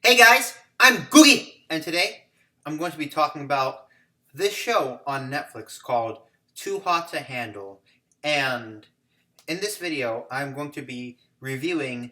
Hey guys, I'm Googie, and today I'm going to be talking about this show on Netflix called Too Hot to Handle. And in this video, I'm going to be reviewing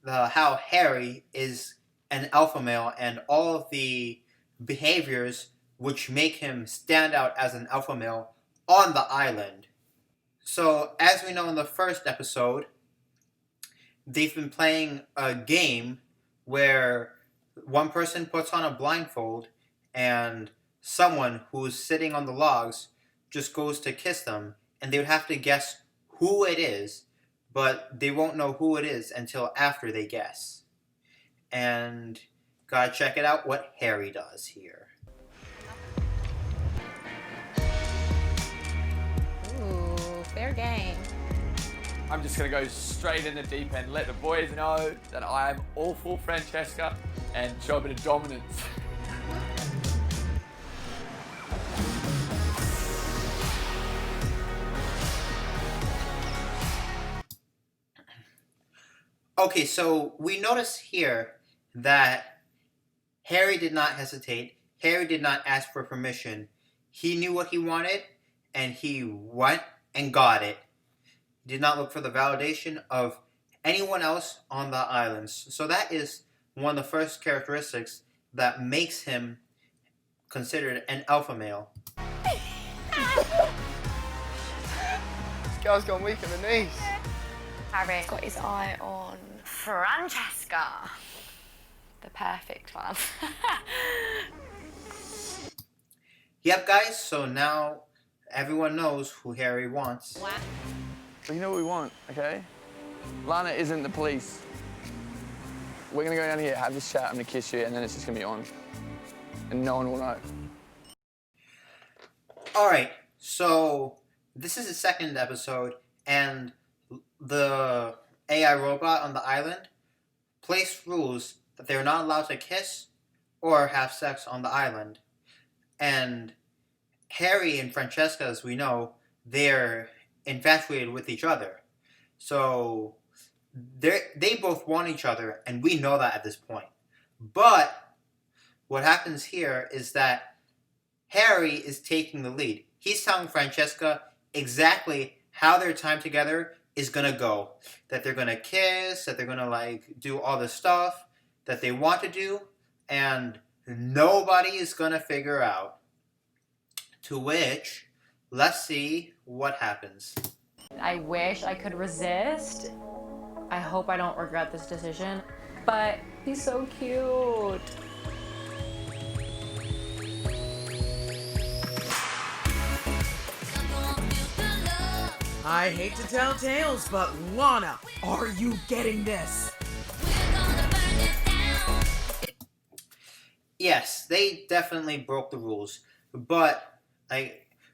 how Harry is an alpha male and all of the behaviors which make him stand out as an alpha male on the island. So, as we know in the first episode, they've been playing a game where one person puts on a blindfold and someone who's sitting on the logs just goes to kiss them, and they would have to guess who it is, but they won't know who it is until after they guess. And gotta check it out what Harry does here. Ooh, fair game. I'm just going to go straight in the deep end, let the boys know that I am all for Francesca and show a bit of dominance. Okay, so we notice here that Harry did not hesitate. Harry did not ask for permission. He knew what he wanted, and he went and got it. He did not look for the validation of anyone else on the islands. So that is one of the first characteristics that makes him considered an alpha male. This girl's gone weak in the knees. Harry's got his eye on Francesca. The perfect one. Yep, guys, so now everyone knows who Harry wants. Wow. But you know what we want, okay? Lana isn't the police. We're going to go down here, have this chat, I'm going to kiss you, and then it's just going to be on. And no one will know. Alright, so this is the second episode, and the AI robot on the island placed rules that they're not allowed to kiss or have sex on the island. And Harry and Francesca, as we know, they're infatuated with each other. So they both want each other, and we know that at this point. But what happens here is that Harry is taking the lead. He's telling Francesca exactly how their time together is gonna go. That they're gonna kiss, that they're gonna do all the stuff that they want to do, and nobody is gonna figure out. To which, let's see what happens. I wish I could resist. I hope I don't regret this decision. But he's so cute. I hate to tell tales, but Lana, are you getting this? Yes, they definitely broke the rules, but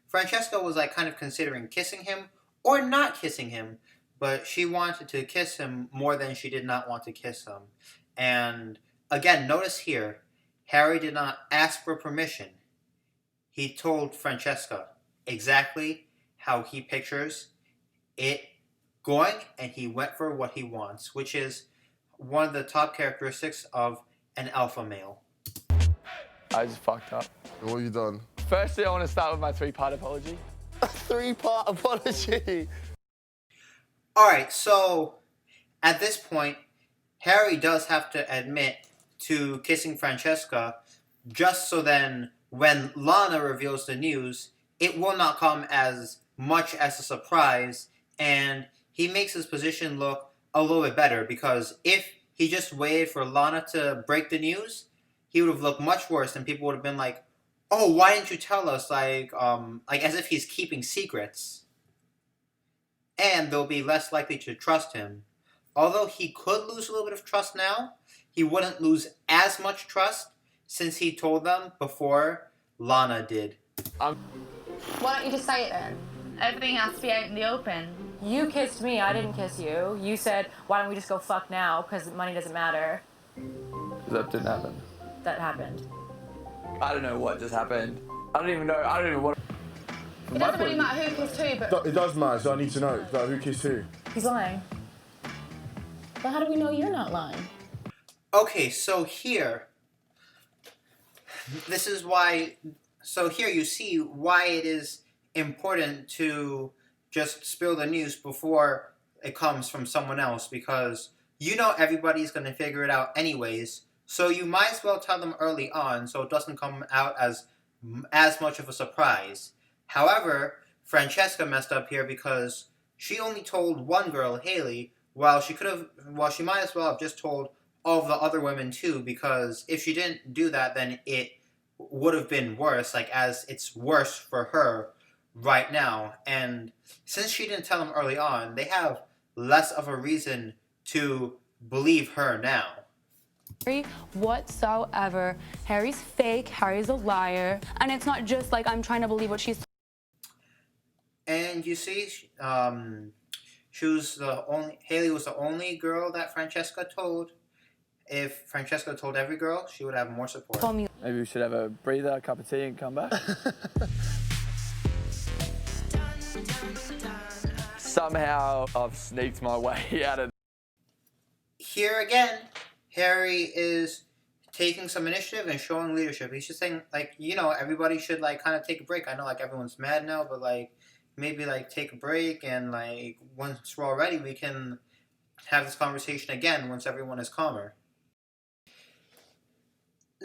Francesca was kind of considering kissing him or not kissing him, but she wanted to kiss him more than she did not want to kiss him. And again, notice here, Harry did not ask for permission. He told Francesca exactly how he pictures it going, and he went for what he wants, which is one of the top characteristics of an alpha male. I just fucked up. What have you done? Firstly, I want to start with my three-part apology. A three-part apology. Alright, so at this point, Harry does have to admit to kissing Francesca, just so then when Lana reveals the news, it will not come as much as a surprise, and he makes his position look a little bit better, because if he just waited for Lana to break the news, he would have looked much worse, and people would have been like, oh, why didn't you tell us? As if he's keeping secrets. And they'll be less likely to trust him. Although he could lose a little bit of trust now, he wouldn't lose as much trust since he told them before Lana did. Why don't you just say it then? Everything has to be out in the open. You kissed me, I didn't kiss you. You said, why don't we just go fuck now, because money doesn't matter. That didn't happen. That happened. I don't know what just happened. I don't even know what... It doesn't really matter who kissed who, but... It does matter, so I need to know who kissed who. He's lying. But how do we know you're not lying? Okay, so here, this is why. So here you see why it is important to just spill the news before it comes from someone else, because you know everybody's going to figure it out anyways. So you might as well tell them early on, so it doesn't come out as much of a surprise. However, Francesca messed up here because she only told one girl, Haley, while she might as well have just told all of the other women too, because if she didn't do that, then it would have been worse, like as it's worse for her right now. And since she didn't tell them early on, they have less of a reason to believe her now. Harry whatsoever. Harry's fake, Harry's a liar, and it's not just like I'm trying to believe what she's. And you see, Haley was the only girl that Francesca told. If Francesca told every girl, she would have more support. Told me. Maybe we should have a breather, a cup of tea, and come back. Somehow I've sneaked my way out of. Here again, Harry is taking some initiative and showing leadership. He's just saying, like, everybody should, like, kind of take a break. I know, like, everyone's mad now, but, like, maybe, like, take a break, and, like, once we're all ready, we can have this conversation again once everyone is calmer.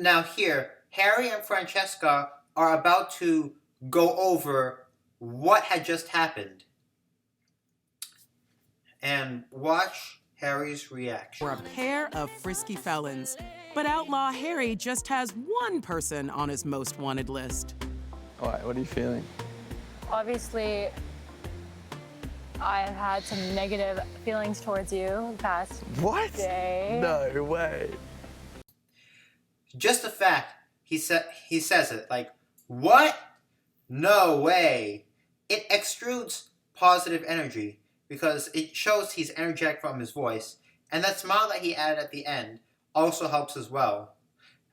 Now here, Harry and Francesca are about to go over what had just happened. And watch Harry's reaction. We're a pair of frisky felons, but outlaw Harry just has one person on his most wanted list. All right, what are you feeling? Obviously, I've had some negative feelings towards you the past What? day. No way. Just the fact he says it, like, what? No way. It extrudes positive energy because it shows he's energetic from his voice, and that smile that he added at the end also helps as well.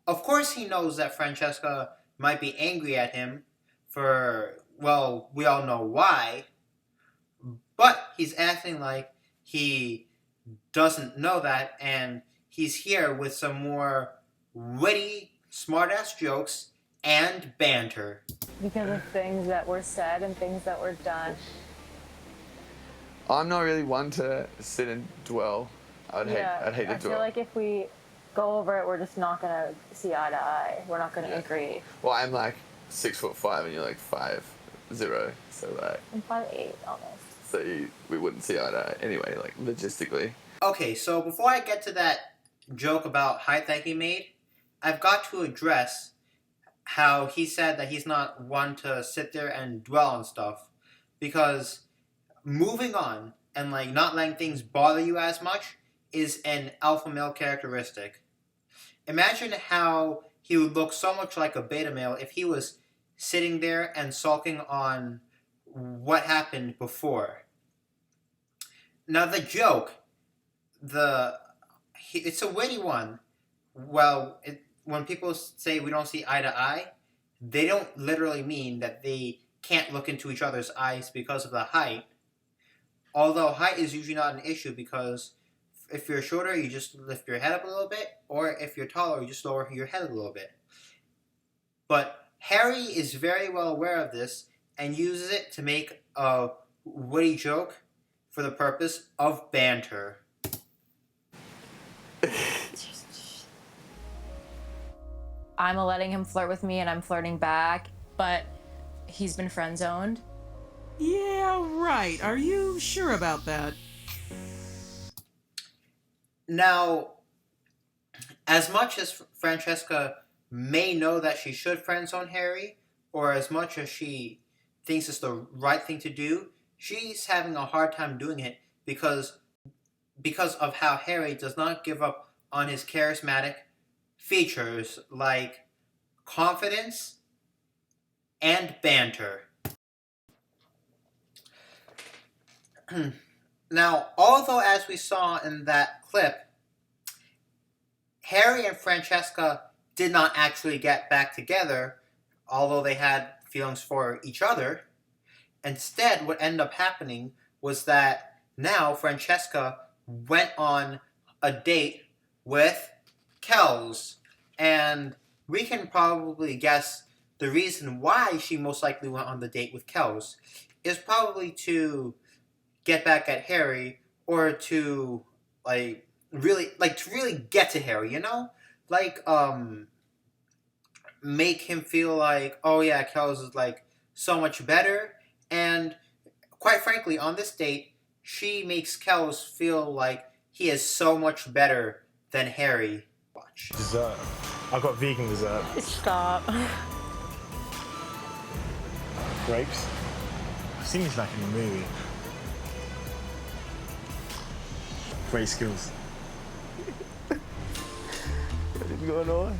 Of course he knows that Francesca might be angry at him for, well, we all know why, but he's acting like he doesn't know that, and he's here with some more witty, smart-ass jokes and banter. Because of things that were said and things that were done. I'm not really one to sit and dwell. I'd hate to I dwell. feel like if we go over it, we're just not gonna see eye to eye. We're not gonna agree. Well, I'm like 6'5" and you're like 5'0", so like. I'm 5'8" almost. So we wouldn't see eye to eye anyway, like logistically. Okay, so before I get to that joke about height that he made, I've got to address how he said that he's not one to sit there and dwell on stuff, because moving on and like not letting things bother you as much is an alpha male characteristic. Imagine how he would look so much like a beta male if he was sitting there and sulking on what happened before. Now the joke, it's a witty one. Well, when people say we don't see eye to eye, they don't literally mean that they can't look into each other's eyes because of the height. Although height is usually not an issue, because if you're shorter, you just lift your head up a little bit, or if you're taller, you just lower your head a little bit. But Harry is very well aware of this and uses it to make a witty joke for the purpose of banter. I'm letting him flirt with me and I'm flirting back, but he's been friend zoned. Yeah, right. Are you sure about that? Now, as much as Francesca may know that she should friendzone Harry, or as much as she thinks it's the right thing to do, she's having a hard time doing it because of how Harry does not give up on his charismatic features like confidence and banter. Now, although as we saw in that clip, Harry and Francesca did not actually get back together, although they had feelings for each other, instead what ended up happening was that now Francesca went on a date with Kells, and we can probably guess the reason why she most likely went on the date with Kells is probably to get back at Harry, or to really get to Harry, you know? Like make him feel like, oh yeah, Kells is like so much better. And quite frankly, on this date, she makes Kells feel like he is so much better than Harry. Watch. Dessert. I got vegan dessert. Stop. Grapes. I've seen this like in a movie. Great skills. What is going on?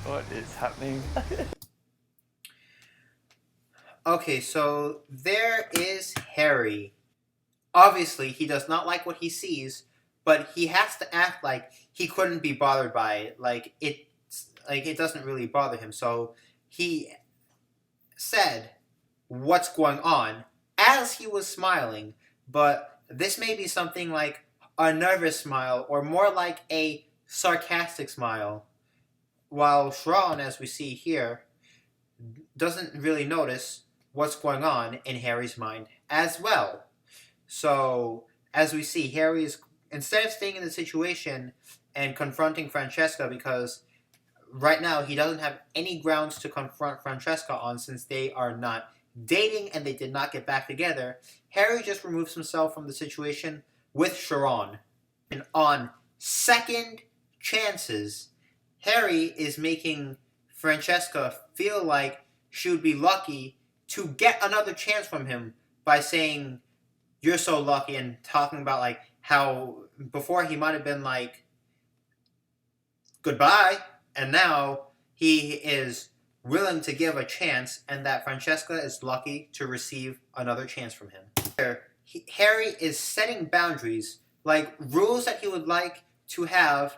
What is happening? Okay, so there is Harry. Obviously, he does not like what he sees, but he has to act like he couldn't be bothered by it. Like it doesn't really bother him. So he said, "What's going on?" as he was smiling, but this may be something like a nervous smile or more like a sarcastic smile. While Sharon, as we see here, doesn't really notice what's going on in Harry's mind as well. So, as we see, Harry is, instead of staying in the situation and confronting Francesca, because right now he doesn't have any grounds to confront Francesca on since they are not dating and they did not get back together, Harry just removes himself from the situation with Sharon. And on second chances, Harry is making Francesca feel like she would be lucky to get another chance from him by saying, "You're so lucky," and talking about like how before he might have been like, "Goodbye," and now he is willing to give a chance, and that Francesca is lucky to receive another chance from him. Harry is setting boundaries, like rules that he would like to have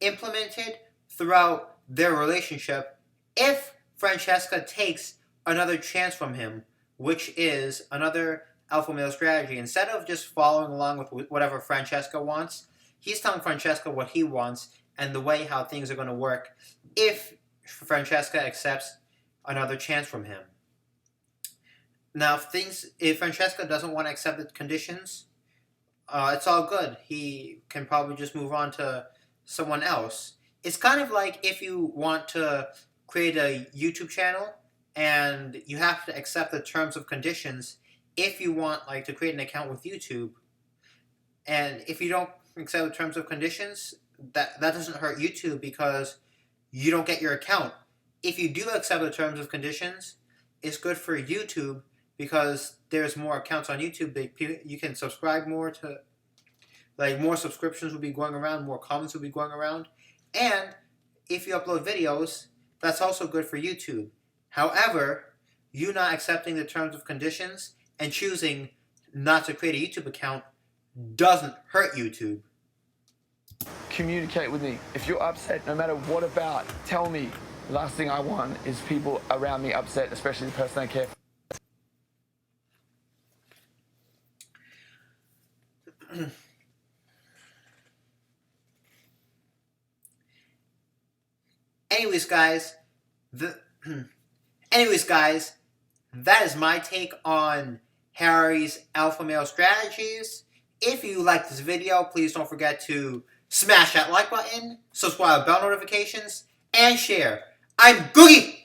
implemented throughout their relationship if Francesca takes another chance from him, which is another alpha male strategy. Instead of just following along with whatever Francesca wants, he's telling Francesca what he wants and the way how things are going to work if Francesca accepts another chance from him. Now, if Francesca doesn't want to accept the conditions, it's all good. He can probably just move on to someone else. It's kind of like if you want to create a YouTube channel and you have to accept the terms of conditions if you want like to create an account with YouTube. And if you don't accept the terms of conditions, that doesn't hurt YouTube because you don't get your account. If you do accept the terms of conditions, it's good for YouTube because there's more accounts on YouTube. You can subscribe more to, like, more subscriptions will be going around, more comments will be going around. And if you upload videos, that's also good for YouTube. However, you not accepting the terms of conditions and choosing not to create a YouTube account doesn't hurt YouTube. Communicate with me. If you're upset, no matter what about, tell me. The last thing I want is people around me upset, especially the person I care for. Anyways, guys, that is my take on Harry's alpha male strategies. If you like this video, please don't forget to smash that like button, subscribe to bell notifications, and share. I'm Googie!